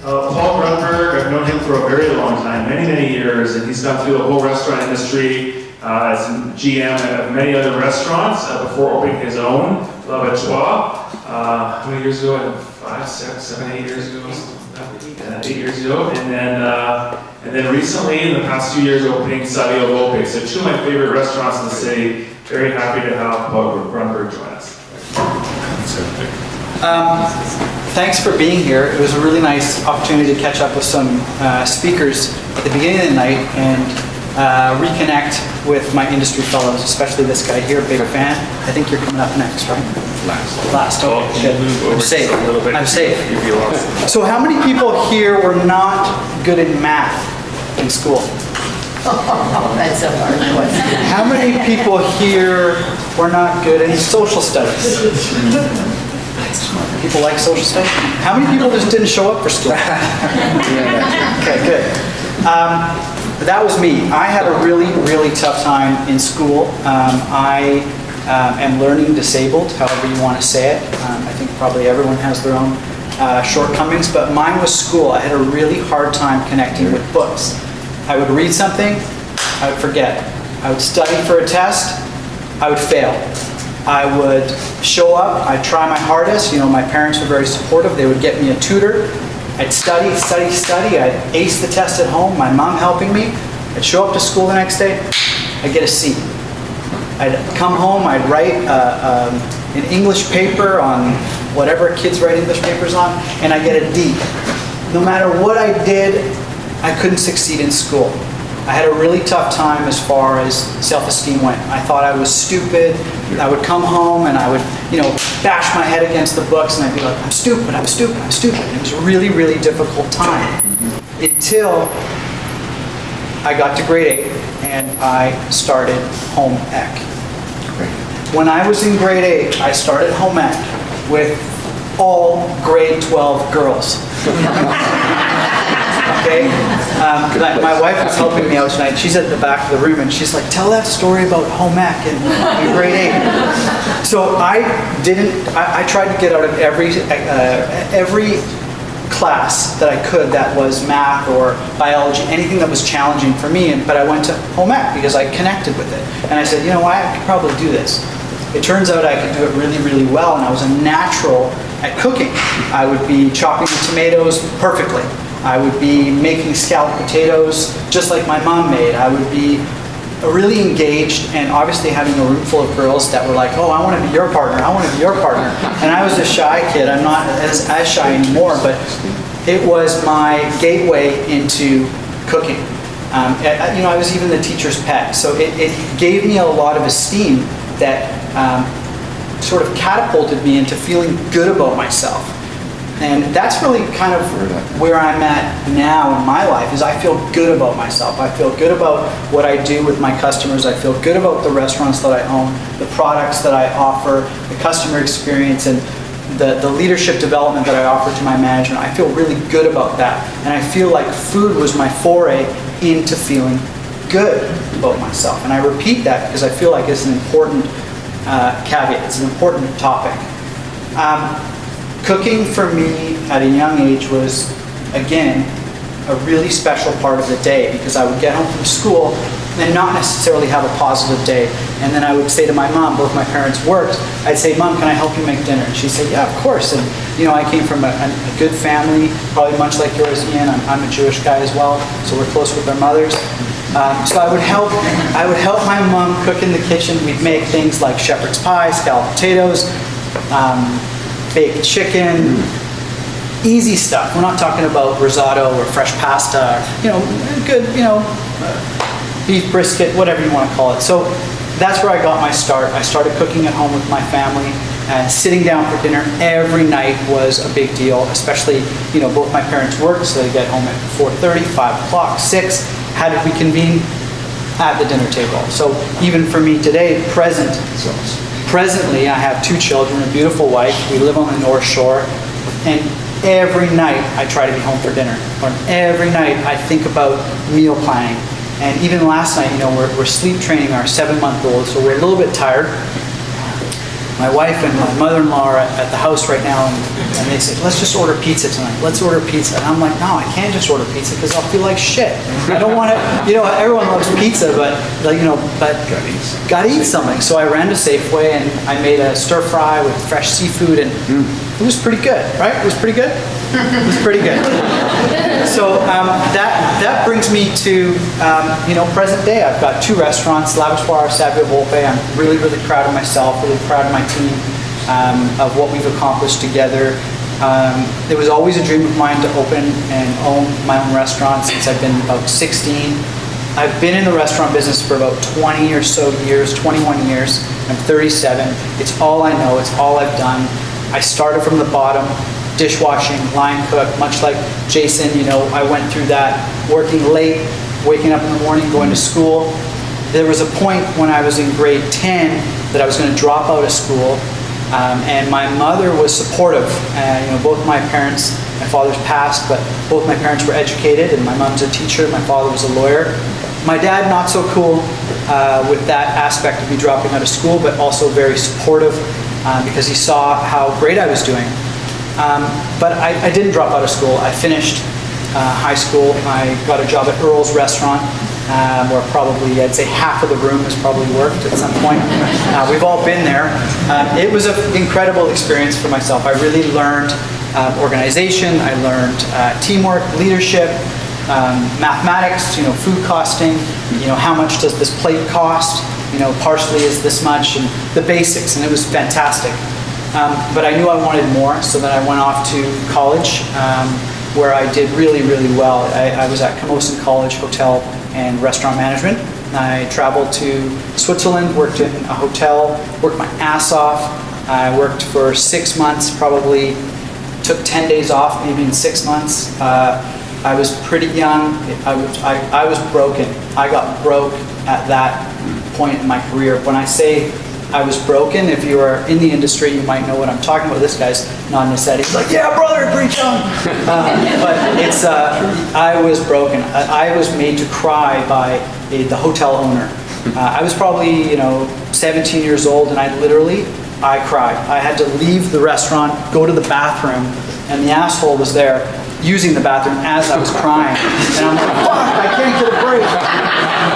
Paul Grunberg, I've known him for a very long time, many, many years, and he's gone through the whole restaurant industry as GM of many other restaurants before opening his own, La Batois. How many years ago? 5, 6, 7, 8 years ago? 8 years ago. And then recently, in the past few years, opening Savio Volpe. So 2 of my favorite restaurants in the city. Very happy to have Paul Grunberg join us. Thanks for being here. It was a really nice opportunity to catch up with some speakers at the beginning of the night and reconnect with my industry fellows, especially this guy here, big fan. I think you're coming up next, right? Last. Oh, good. I'm safe. I'm safe. So how many people here were not good in math in school? That's a hard question. How many people here were not good in social studies? People like social studies? How many people just didn't show up for school? Okay, good. That was me. I had a really, really tough time in school. I am learning disabled, however you want to say it. I think probably everyone has their own shortcomings, but mine was school. I had a really hard time connecting with books. I would read something, I would forget. I would study for a test, I would fail. I would show up, I'd try my hardest. You know, my parents were very supportive. They would get me a tutor. I'd study. I'd ace the test at home, my mom helping me. I'd show up to school the next day, I'd get a C. I'd come home, I'd write an English paper on whatever kids write English papers on, and I'd get a D. No matter what I did, I couldn't succeed in school. I had a really tough time as far as self-esteem went. I thought I was stupid. I would come home and I would, bash my head against the books and I'd be like, I'm stupid. It was a really, really difficult time until I got to grade 8 and I started home ec. When I was in grade 8, I started home ec with all grade 12 girls. Okay? My wife was helping me out tonight. She's at the back of the room and she's like, tell that story about home ec in grade 8. So I tried to get out of every class that I could that was math or biology, anything that was challenging for me, but I went to home ec because I connected with it. And I said, I could probably do this. It turns out I could do it really, really well, and I was a natural at cooking. I would be chopping the tomatoes perfectly. I would be making scalloped potatoes just like my mom made. I would be really engaged and obviously having a room full of girls that were like, oh, I want to be your partner, I want to be your partner. And I was a shy kid. I'm not as shy anymore, but it was my gateway into cooking. I was even the teacher's pet. So it gave me a lot of esteem that sort of catapulted me into feeling good about myself. And that's really kind of where I'm at now in my life, is I feel good about myself. I feel good about what I do with my customers. I feel good about the restaurants that I own, the products that I offer, the customer experience, and the leadership development that I offer to my management. I feel really good about that. And I feel like food was my foray into feeling good about myself. And I repeat that because I feel like it's an important caveat. It's an important topic. Cooking for me at a young age was, again, a really special part of the day because I would get home from school and not necessarily have a positive day. And then I would say to my mom, both my parents worked, I'd say, Mom, can I help you make dinner? And she'd say, yeah, of course. And I came from a good family, probably much like yours, Ian. I'm a Jewish guy as well, so we're close with our mothers. So I would help my mom cook in the kitchen. We'd make things like shepherd's pie, scalloped potatoes, baked chicken, easy stuff. We're not talking about risotto or fresh pasta, good, beef brisket, whatever you want to call it. So that's where I got my start. I started cooking at home with my family, and sitting down for dinner every night was a big deal, especially, both my parents worked, so they'd get home at 4:30, 5 o'clock, 6. How did we convene? At the dinner table. So even for me today, presently, I have 2 children, a beautiful wife. We live on the North Shore, and every night I try to be home for dinner. Or every night I think about meal planning. And even last night, we're sleep training our 7-month-old, so we're a little bit tired. my wife and my mother-in-law are at the house right now, and they say, let's just order pizza tonight. Let's order pizza. And I'm like, no, I can't just order pizza because I'll feel like shit. I don't want to, everyone loves pizza, but gotta eat something. So I ran to Safeway and I made a stir fry with fresh seafood, and it was pretty good, right? It was pretty good? It was pretty good. So that brings me to present day. I've got 2 restaurants, Osteria Savio Volpe. I'm really, really proud of myself, really proud of my team, of what we've accomplished together. It was always a dream of mine to open and own my own restaurant since I've been about 16. I've been in the restaurant business for about 20 or so years, 21 years. I'm 37. It's all I know. It's all I've done. I started from the bottom, dishwashing, line cook, much like Jason, I went through that, working late, waking up in the morning, going to school. There was a point when I was in grade 10 that I was going to drop out of school, and my mother was supportive. Both my parents, my father's passed, but both my parents were educated, and my mom's a teacher, my father was a lawyer. My dad, not so cool with that aspect of me dropping out of school, but also very supportive because he saw how great I was doing. But I didn't drop out of school. I finished high school. I got a job at Earl's Restaurant, where probably, I'd say half of the room has probably worked at some point. We've all been there. It was an incredible experience for myself. I really learned organization. I learned teamwork, leadership, mathematics, food costing, how much does this plate cost? Parsley is this much, and the basics, and it was fantastic. But I knew I wanted more, so then I went off to college, where I did really, really well. I was at Camosun College Hotel and Restaurant Management. I traveled to Switzerland, worked in a hotel, worked my ass off. I worked for 6 months, probably took 10 days off, maybe in 6 months. I was pretty young. I was broken. I got broke at that point in my career. When I say I was broken, if you are in the industry, you might know what I'm talking about. This guy's nodding his head. He's like, yeah, brother, preach on. But it's, I was broken. I was made to cry by the hotel owner. I was probably, 17 years old, and I cried. I had to leave the restaurant, go to the bathroom, and the asshole was there using the bathroom as I was crying. And I'm like, fuck, I can't get a break.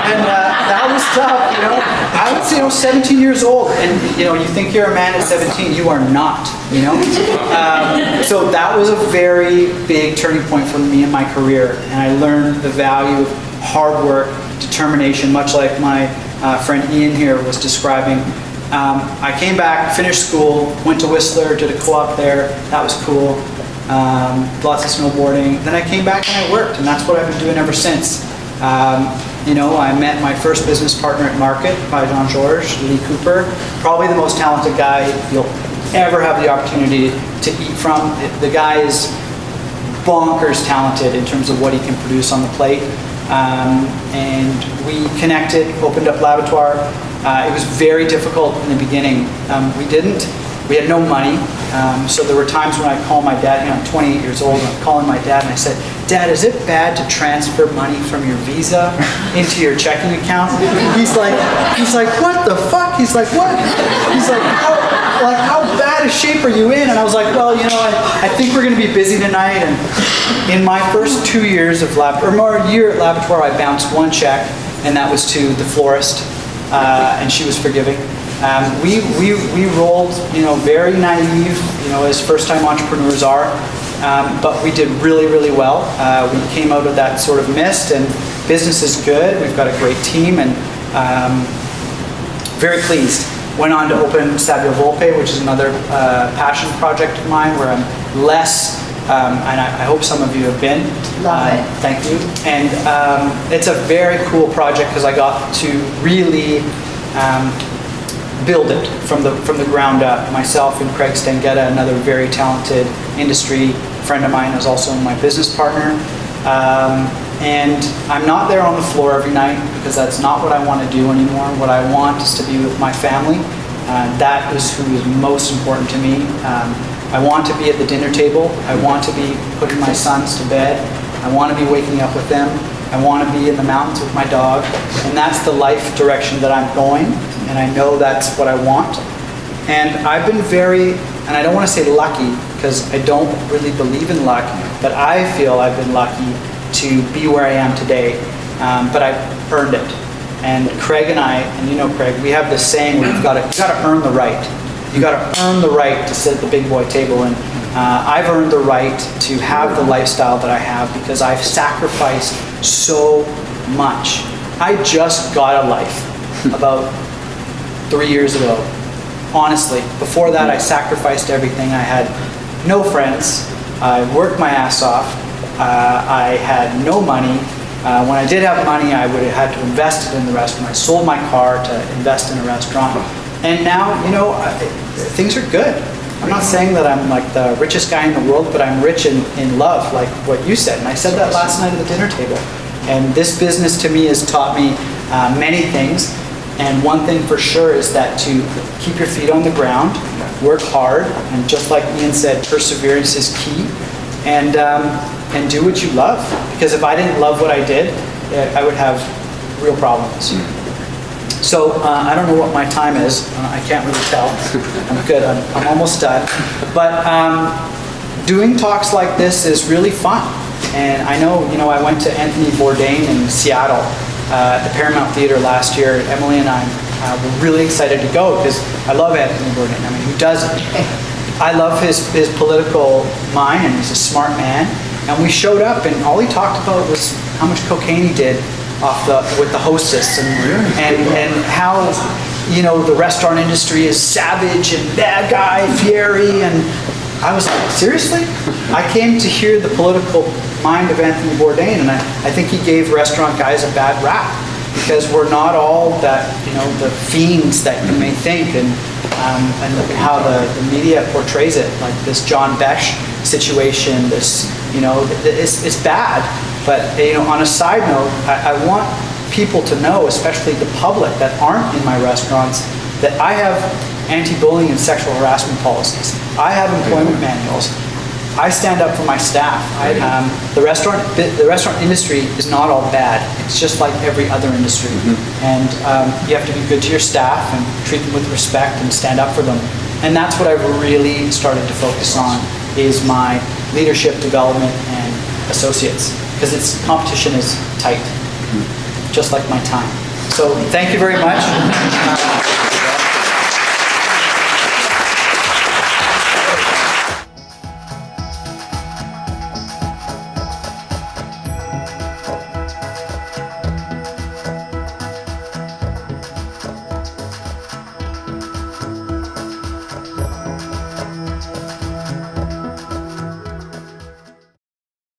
And that was tough, I was, 17 years old, and you think you're a man at 17, you are not, So that was a very big turning point for me in my career, and I learned the value of hard work, determination, much like my friend Ian here was describing. I came back, finished school, went to Whistler, did a co-op there. That was cool. Lots of snowboarding. Then I came back and I worked, and that's what I've been doing ever since. I met my first business partner at Market by Jean-Georges, Lee Cooper. Probably the most talented guy you'll ever have the opportunity to eat from. The guy is bonkers talented in terms of what he can produce on the plate. And we connected, opened up L'Abattoir. It was very difficult in the beginning. We had no money, so there were times when I'd call my dad, I'm 28 years old, and I'm calling my dad and I said, Dad, is it bad to transfer money from your Visa into your checking account? He's like, what the fuck? He's like, what? He's like, how bad a shape are you in? And I was like, well, I think we're gonna be busy tonight. And in my first 2 years of a year at L'Abattoir, I bounced one check, and that was to the florist, and she was forgiving. We rolled, very naive, as first-time entrepreneurs are, but we did really, really well. We came out of that sort of mist, and business is good. We've got a great team, and very pleased. Went on to open Savio Volpe, which is another passion project of mine, where I'm less, and I hope some of you have been. Love it. Thank you. And it's a very cool project because I got to really build it from the ground up. Myself and Craig Stangetta, another very talented industry friend of mine, is also my business partner. And I'm not there on the floor every night because that's not what I want to do anymore. What I want is to be with my family. That is who is most important to me. I want to be at the dinner table. I want to be putting my sons to bed. I want to be waking up with them. I want to be in the mountains with my dog. And that's the life direction that I'm going. And I know that's what I want. And I've been very, and I don't want to say lucky, because I don't really believe in luck, but I feel I've been lucky to be where I am today, but I've earned it. And Craig and I, and you know Craig, we have this saying, you got to earn the right. You got to earn the right to sit at the big boy table, and I've earned the right to have the lifestyle that I have because I've sacrificed so much. I just got a life about 3 years ago. Honestly, before that I sacrificed everything. I had no friends. I worked my ass off. I had no money. When I did have money, I would have had to invest it in the restaurant. I sold my car to invest in a restaurant. And now, you know, things are good. I'm not saying that I'm like the richest guy in the world, but I'm rich in love, like what you said. And I said that last night at the dinner table. And this business to me has taught me many things. And one thing for sure is that to keep your feet on the ground, work hard, and just like Ian said, perseverance is key. And do what you love. Because if I didn't love what I did, I would have real problems. So I don't know what my time is. I can't really tell. I'm good. I'm almost done. But doing talks like this is really fun. And I know, you know, I went to Anthony Bourdain in Seattle at the Paramount Theater last year. Emily and I were really excited to go because I love Anthony Bourdain. I mean, who doesn't? I love his political mind, and he's a smart man. And we showed up, and all he talked about was how much cocaine he did with the hostess, and how, you know, the restaurant industry is savage and bad guy, Fieri, and I was like, seriously? I came to hear the political mind of Anthony Bourdain, and I think he gave restaurant guys a bad rap because we're not all that, you know, the fiends that you may think, and how the media portrays it, like this John Besh situation, this, you know, it's bad. But, you know, on a side note, I want people to know, especially the public that aren't in my restaurants, that I have anti-bullying and sexual harassment policies. I have employment manuals. I stand up for my staff. The restaurant industry is not all bad. It's just like every other industry. And you have to be good to your staff and treat them with respect and stand up for them. And that's what I've really started to focus on, is my leadership development and associates. Because its competition is tight, just like my time. So thank you very much.